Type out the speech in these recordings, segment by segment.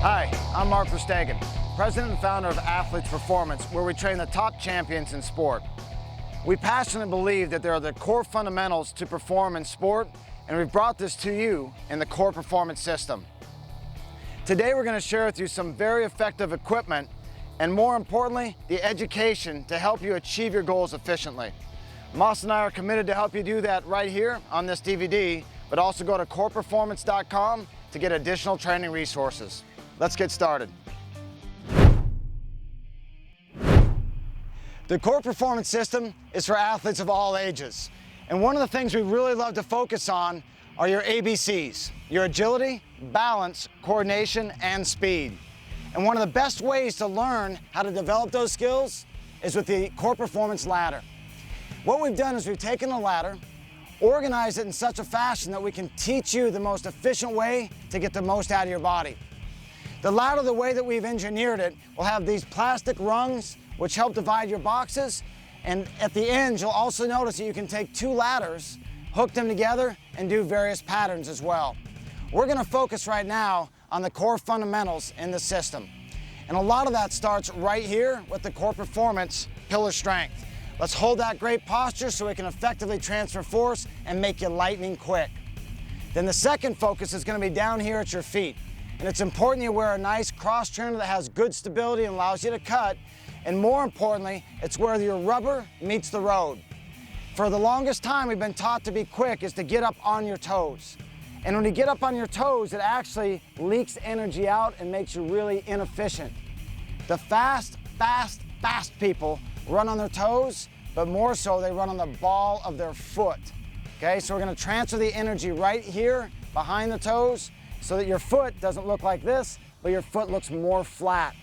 Hi, I'm Mark Verstegen, president and founder of Athletes Performance, where we train the top champions in sport. We passionately believe that there are the core fundamentals to perform in sport, and we've brought this to you in the Core Performance System. Today we're going to share with you some very effective equipment and, more importantly, the education to help you achieve your goals efficiently. Moss and I are committed to help you do that right here on this DVD, but also go to coreperformance.com to get additional training resources. Let's get started. The Core Performance System is for athletes of all ages. And one of the things we really love to focus on are your ABCs, your agility, balance, coordination, and speed. And one of the best ways to learn how to develop those skills is with the Core Performance Ladder. What we've done is we've taken the ladder, organized it in such a fashion that we can teach you the most efficient way to get the most out of your body. The ladder, the way that we've engineered it, will have these plastic rungs which help divide your boxes, and at the end you'll also notice that you can take two ladders, hook them together, and do various patterns as well. We're going to focus right now on the core fundamentals in the system. And a lot of that starts right here with the Core Performance Pillar Strength. Let's hold that great posture so we can effectively transfer force and make you lightning quick. Then the second focus is going to be down here at your feet. And it's important you wear a nice cross trainer that has good stability and allows you to cut. And more importantly, it's where your rubber meets the road. For the longest time, we've been taught to be quick is to get up on your toes. And when you get up on your toes, it actually leaks energy out and makes you really inefficient. The fast people run on their toes, but more so they run on the ball of their foot. Okay, so we're gonna transfer the energy right here behind the toes so that your foot doesn't look like this, but your foot looks more flat.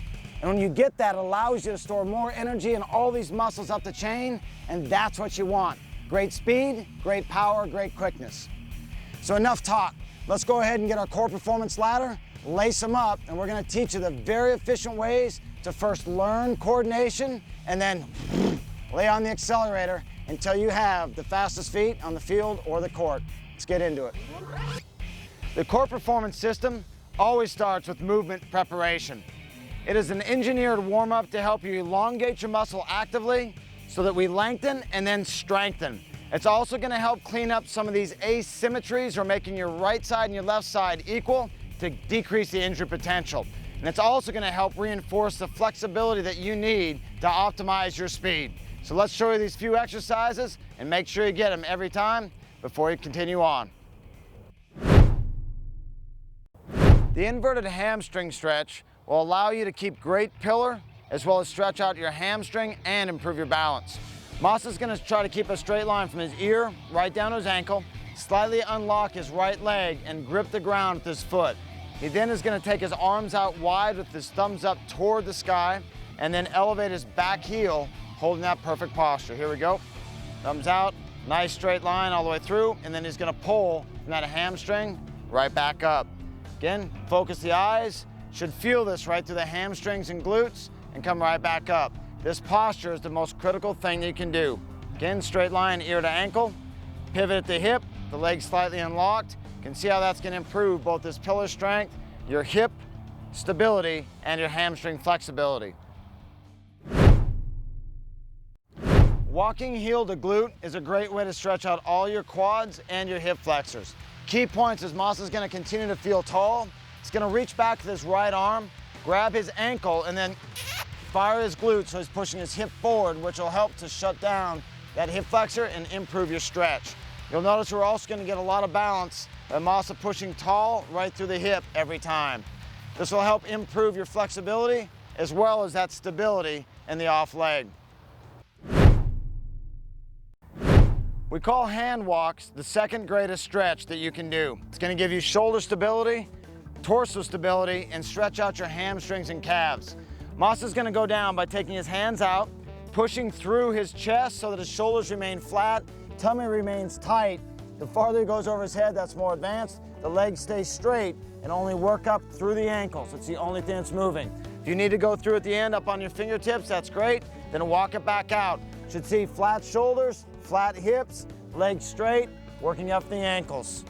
And when you get that, it allows you to store more energy in all these muscles up the chain, and that's what you want. Great speed, great power, great quickness. So enough talk. Let's go ahead and get our Core Performance Ladder, lace them up, and we're gonna teach you the very efficient ways to first learn coordination and then lay on the accelerator until you have the fastest feet on the field or the court. Let's get into it. The Core Performance System always starts with movement preparation. It is an engineered warm-up to help you elongate your muscle actively so that we lengthen and then strengthen. It's also going to help clean up some of these asymmetries or making your right side and your left side equal to decrease the injury potential. And it's also going to help reinforce the flexibility that you need to optimize your speed. So let's show you these few exercises and make sure you get them every time before you continue on. The inverted hamstring stretch will allow you to keep great pillar as well as stretch out your hamstring and improve your balance. Moss is going to try to keep a straight line from his ear right down to his ankle, slightly unlock his right leg and grip the ground with his foot. He then is going to take his arms out wide with his thumbs up toward the sky and then elevate his back heel, holding that perfect posture. Here we go. Thumbs out, nice straight line all the way through, and then he's going to pull from that hamstring right back up. Again, focus the eyes. Should feel this right through the hamstrings and glutes and come right back up. This posture is the most critical thing you can do. Again, straight line ear to ankle, pivot at the hip, the leg slightly unlocked. You can see how that's going to improve both this pillar strength, your hip stability, and your hamstring flexibility. Walking heel to glute is a great way to stretch out all your quads and your hip flexors. Key points is Moss is going to continue to feel tall. He's going to reach back with his right arm, grab his ankle, and then fire his glute so he's pushing his hip forward, which will help to shut down that hip flexor and improve your stretch. You'll notice we're also going to get a lot of balance by Moss pushing tall right through the hip every time. This will help improve your flexibility as well as that stability in the off leg. We call hand walks the second greatest stretch that you can do. It's going to give you shoulder stability, torso stability, and stretch out your hamstrings and calves. Moss is going to go down by taking his hands out, pushing through his chest so that his shoulders remain flat, tummy remains tight. The farther he goes over his head, that's more advanced. The legs stay straight and only work up through the ankles. It's the only thing that's moving. If you need to go through at the end up on your fingertips, that's great. Then walk it back out. Should see flat shoulders, flat hips, legs straight, working up the ankles.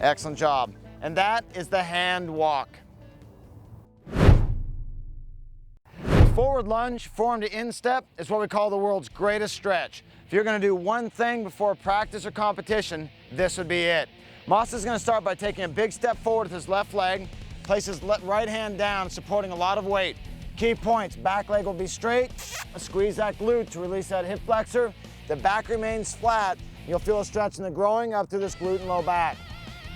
Excellent job. And that is the hand walk. forward lunge, form to instep, is what we call the world's greatest stretch. If you're gonna do one thing before practice or competition, this would be it. Masa is gonna start by taking a big step forward with his left leg, place his right hand down, supporting a lot of weight. Key points, back leg will be straight, squeeze that glute to release that hip flexor. The back remains flat. You'll feel a stretch in the groin up through this glute and low back.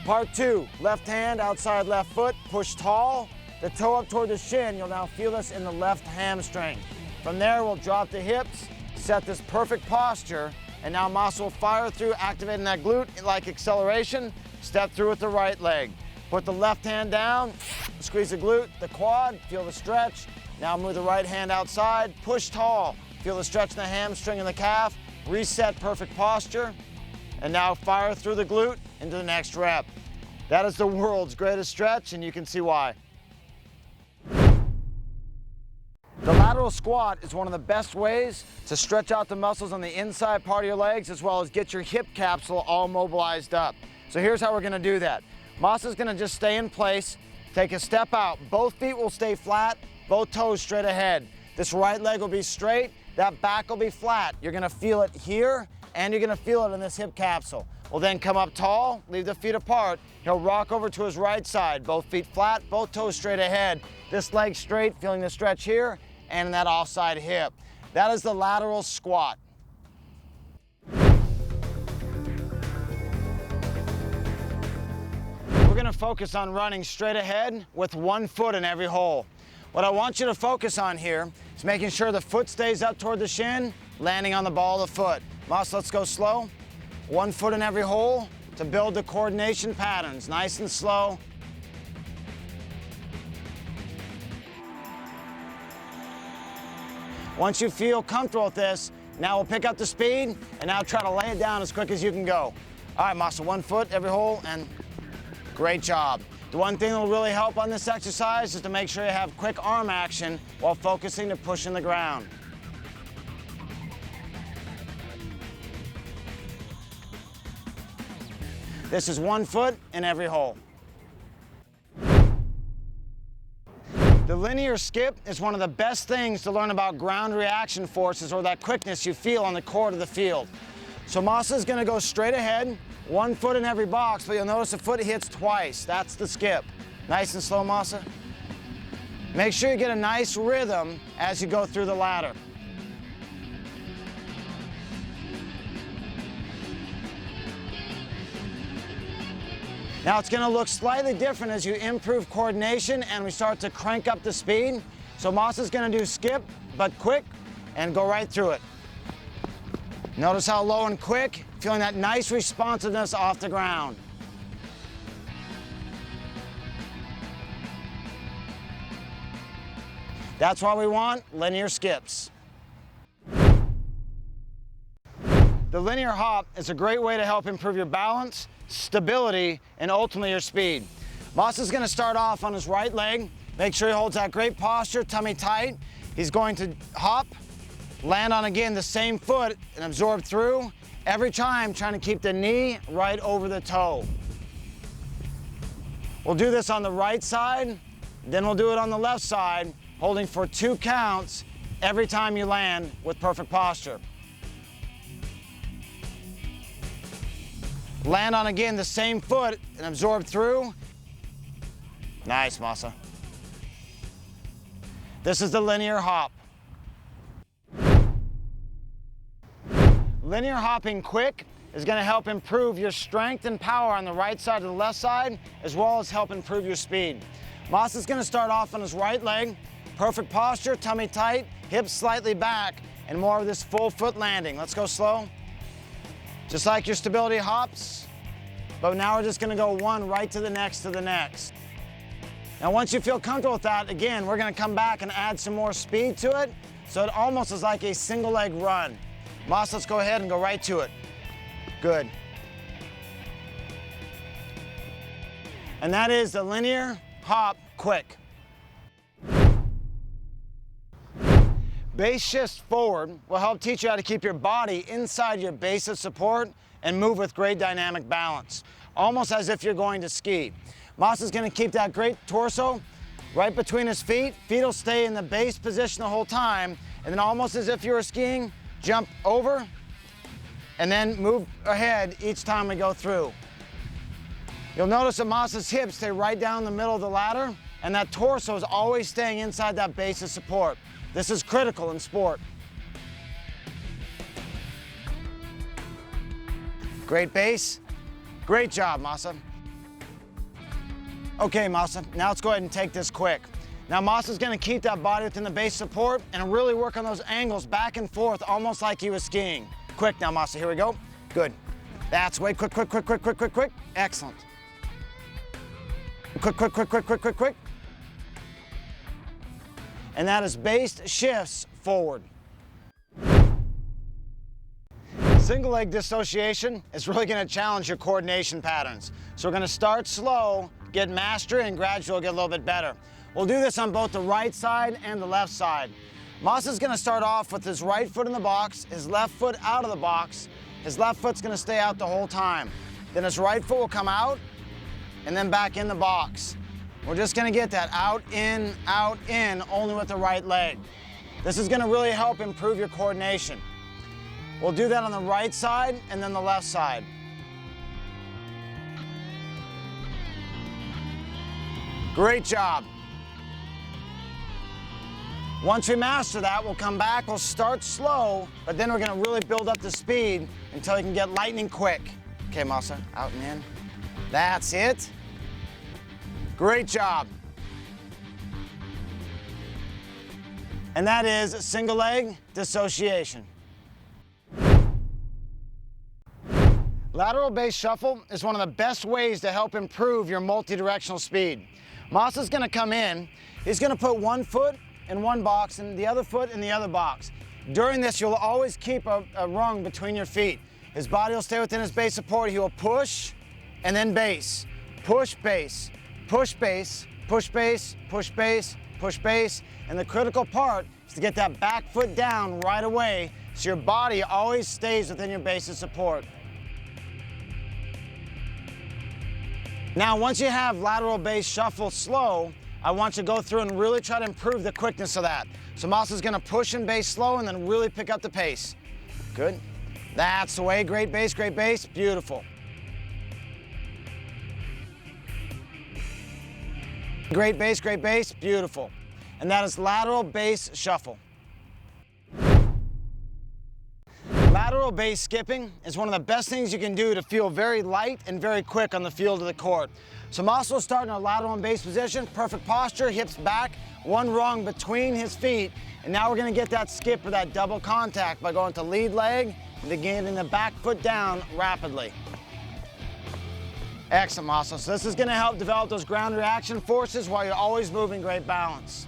Part 2, left hand outside left foot, push tall, the toe up toward the shin. You'll now feel this in the left hamstring. From there, we'll drop the hips, set this perfect posture, and now Masa will fire through, activating that glute like acceleration, step through with the right leg. Put the left hand down, squeeze the glute, the quad, feel the stretch. Now move the right hand outside, push tall, feel the stretch in the hamstring and the calf, reset perfect posture, and now fire through the glute into the next rep. That is the world's greatest stretch, and you can see why. The lateral squat is one of the best ways to stretch out the muscles on the inside part of your legs, as well as get your hip capsule all mobilized up. So here's how we're gonna do that. Masa's gonna just stay in place, take a step out. Both feet will stay flat, both toes straight ahead. This right leg will be straight, that back will be flat. You're gonna feel it here, and you're gonna feel it in this hip capsule. We'll then come up tall, leave the feet apart. He'll rock over to his right side, both feet flat, both toes straight ahead. This leg straight, feeling the stretch here, and in that offside hip. That is the lateral squat. We're gonna focus on running straight ahead with one foot in every hole. What I want you to focus on here is making sure the foot stays up toward the shin, landing on the ball of the foot. Masa, let's go slow. One foot in every hole to build the coordination patterns, nice and slow. Once you feel comfortable with this, now we'll pick up the speed and now try to lay it down as quick as you can go. All right, Masa, one foot every hole, and great job. The one thing that will really help on this exercise is to make sure you have quick arm action while focusing to push in the ground. This is one foot in every hole. The linear skip is one of the best things to learn about ground reaction forces, or that quickness you feel on the court of the field. So Masa is gonna go straight ahead, one foot in every box, but you'll notice the foot hits twice. That's the skip. Nice and slow, Masa. Make sure you get a nice rhythm as you go through the ladder. Now it's gonna look slightly different as you improve coordination and we start to crank up the speed. So Masa's gonna do skip, but quick, and go right through it. Notice how low and quick, feeling that nice responsiveness off the ground. That's why we want linear skips. The linear hop is a great way to help improve your balance, stability, and ultimately your speed. Masa's gonna start off on his right leg. Make sure he holds that great posture, tummy tight. He's going to hop, land on again the same foot and absorb through. Every time trying to keep the knee right over the toe. We'll do this on the right side, then we'll do it on the left side, holding for 2 counts every time you land with perfect posture. Land on again the same foot and absorb through. Nice, Masa. This is the linear hop. Linear hopping quick is going to help improve your strength and power on the right side to the left side, as well as help improve your speed. Masa's going to start off on his right leg. Perfect posture, tummy tight, hips slightly back, and more of this full foot landing. Let's go slow. Just like your stability hops, but now we're just gonna go one right to the next to the next. Now once you feel comfortable with that, again, we're gonna come back and add some more speed to it, so it almost is like a single leg run. Masa, let's go ahead and go right to it. Good. And that is the linear hop quick. Base shifts forward will help teach you how to keep your body inside your base of support and move with great dynamic balance, almost as if you're going to ski. Masa's gonna keep that great torso right between his feet. Feet will stay in the base position the whole time, and then almost as if you were skiing, jump over, and then move ahead each time we go through. You'll notice that Masa's hips stay right down the middle of the ladder, and that torso is always staying inside that base of support. This is critical in sport. Great base. Great job, Masa. Okay, Masa, now let's go ahead and take this quick. Now Masa's gonna keep that body within the base support and really work on those angles back and forth, almost like he was skiing. Quick now, Masa, here we go. Good. That's way, quick, quick, quick, quick, quick, quick, quick. Excellent. Quick, quick, quick, quick, quick, quick, quick. And that is based shifts forward. Single leg dissociation is really going to challenge your coordination patterns. So we're going to start slow, get mastery, and gradually get a little bit better. We'll do this on both the right side and the left side. Masa's going to start off with his right foot in the box, his left foot out of the box. His left foot's going to stay out the whole time. Then his right foot will come out and then back in the box. We're just going to get that out, in, only with the right leg. This is going to really help improve your coordination. We'll do that on the right side and then the left side. Great job. Once we master that, we'll come back, we'll start slow, but then we're gonna really build up the speed until you can get lightning quick. Okay, Masa, out and in. That's it. Great job. And that is single leg dissociation. Lateral base shuffle is one of the best ways to help improve your multi-directional speed. Masa's gonna come in, he's gonna put one foot in one box and the other foot in the other box. During this, you'll always keep a rung between your feet. His body will stay within his base support. He will push and then base. Push, base, push, base, push, base, push, base, push, base. And the critical part is to get that back foot down right away so your body always stays within your base of support. Now, once you have lateral base shuffle slow, I want you to go through and really try to improve the quickness of that. So Masa's gonna push and base slow and then really pick up the pace. Good. That's the way. Great base, beautiful. Great base, beautiful. And that is lateral base shuffle. Lateral base skipping is one of the best things you can do to feel very light and very quick on the field of the court. So Masa will start in a lateral and base position, perfect posture, hips back, one rung between his feet, and now we're gonna get that skip or that double contact by going to lead leg and then getting the back foot down rapidly. Excellent, Masa. So this is gonna help develop those ground reaction forces while you're always moving great balance.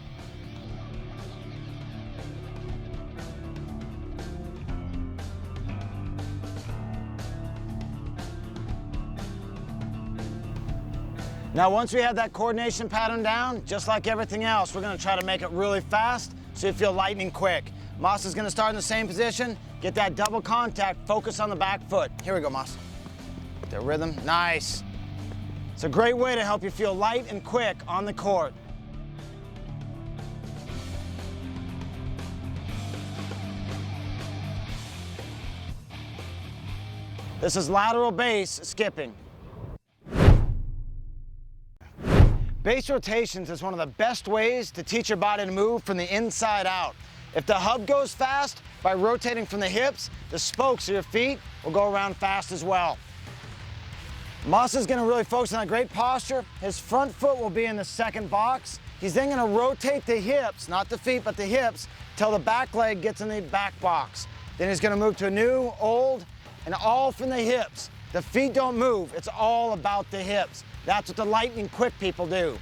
Now, once we have that coordination pattern down, just like everything else, we're gonna try to make it really fast so you feel lightning quick. Masa's gonna start in the same position, get that double contact, focus on the back foot. Here we go, Masa. The rhythm, nice. It's a great way to help you feel light and quick on the court. This is lateral base skipping. Base rotations is one of the best ways to teach your body to move from the inside out. If the hub goes fast, by rotating from the hips, the spokes of your feet will go around fast as well. Masa's gonna really focus on a great posture. His front foot will be in the second box. He's then gonna rotate the hips, not the feet, but the hips, till the back leg gets in the back box. Then he's gonna move to a new, old, and all from the hips. The feet don't move, it's all about the hips. That's what the lightning quick people do.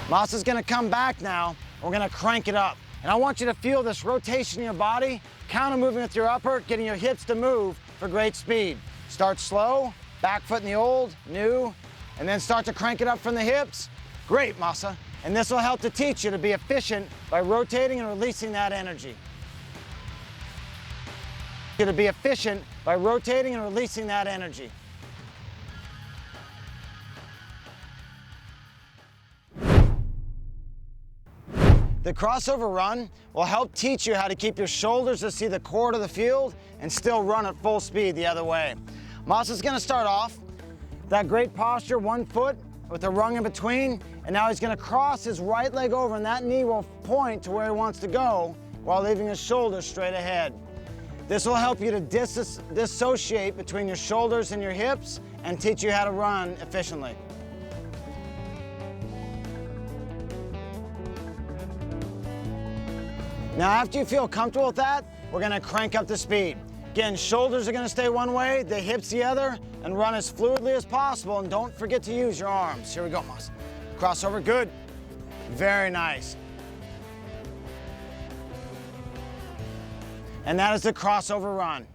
Masa's gonna come back now. We're gonna crank it up. And I want you to feel this rotation in your body, counter moving with your upper, getting your hips to move for great speed. Start slow, back foot in the old, new, and then start to crank it up from the hips. Great, Masa. And this will help to teach you to be efficient by rotating and releasing that energy. To be efficient by rotating and releasing that energy. The crossover run will help teach you how to keep your shoulders to see the core of the field and still run at full speed the other way. Masa's gonna start off that great posture, 1 foot with a rung in between, and now he's gonna cross his right leg over and that knee will point to where he wants to go while leaving his shoulders straight ahead. This will help you to dissociate between your shoulders and your hips and teach you how to run efficiently. Now, after you feel comfortable with that, we're gonna crank up the speed. Again, shoulders are gonna stay one way, the hips the other, and run as fluidly as possible, and don't forget to use your arms. Here we go, Masa. Crossover, good. Very nice. And that is the crossover run.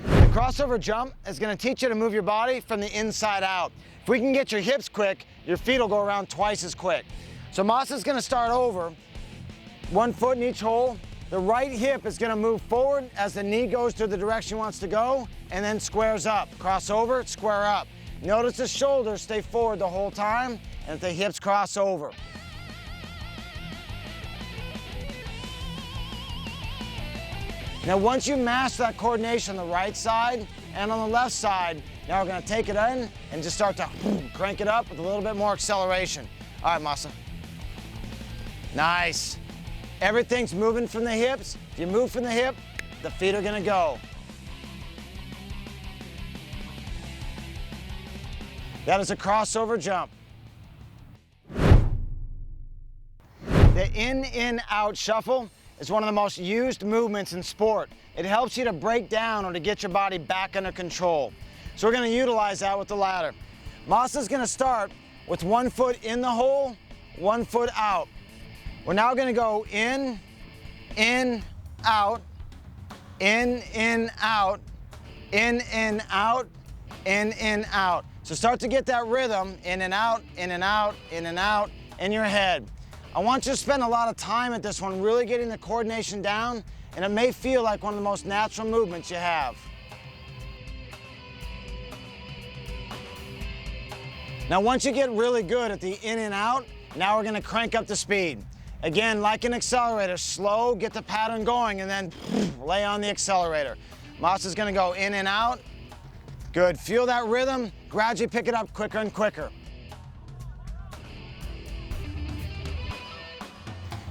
The crossover jump is gonna teach you to move your body from the inside out. If we can get your hips quick, your feet will go around twice as quick. So Masa's gonna start over, 1 foot in each hole. The right hip is gonna move forward as the knee goes to the direction he wants to go, and then squares up. Cross over, square up. Notice the shoulders stay forward the whole time, and the hips cross over. Now once you master that coordination on the right side and on the left side, now we're gonna take it in and just start to crank it up with a little bit more acceleration. All right, Masa. Nice. Everything's moving from the hips. If you move from the hip, the feet are gonna go. That is a crossover jump. The in, out shuffle is one of the most used movements in sport. It helps you to break down or to get your body back under control. So we're gonna utilize that with the ladder. Masa's gonna start with 1 foot in the hole, 1 foot out. We're now gonna go in, out, in, out, in, out, in, out. So start to get that rhythm, in and out, in and out, in and out, in your head. I want you to spend a lot of time at this one, really getting the coordination down, and it may feel like one of the most natural movements you have. Now once you get really good at the in and out, now we're gonna crank up the speed. Again, like an accelerator, slow, get the pattern going, and then lay on the accelerator. Masa's gonna go in and out. Good, feel that rhythm, gradually pick it up quicker and quicker.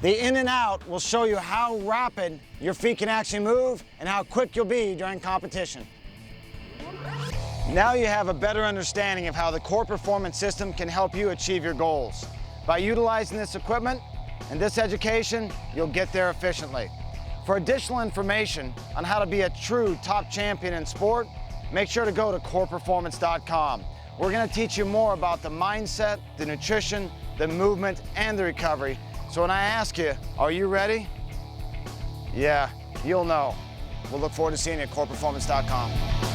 The in and out will show you how rapid your feet can actually move and how quick you'll be during competition. Now you have a better understanding of how the Core Performance System can help you achieve your goals. By utilizing this equipment and this education, you'll get there efficiently. For additional information on how to be a true top champion in sport, make sure to go to coreperformance.com. We're gonna teach you more about the mindset, the nutrition, the movement, and the recovery. So when I ask you, are you ready? Yeah, you'll know. We'll look forward to seeing you at coreperformance.com.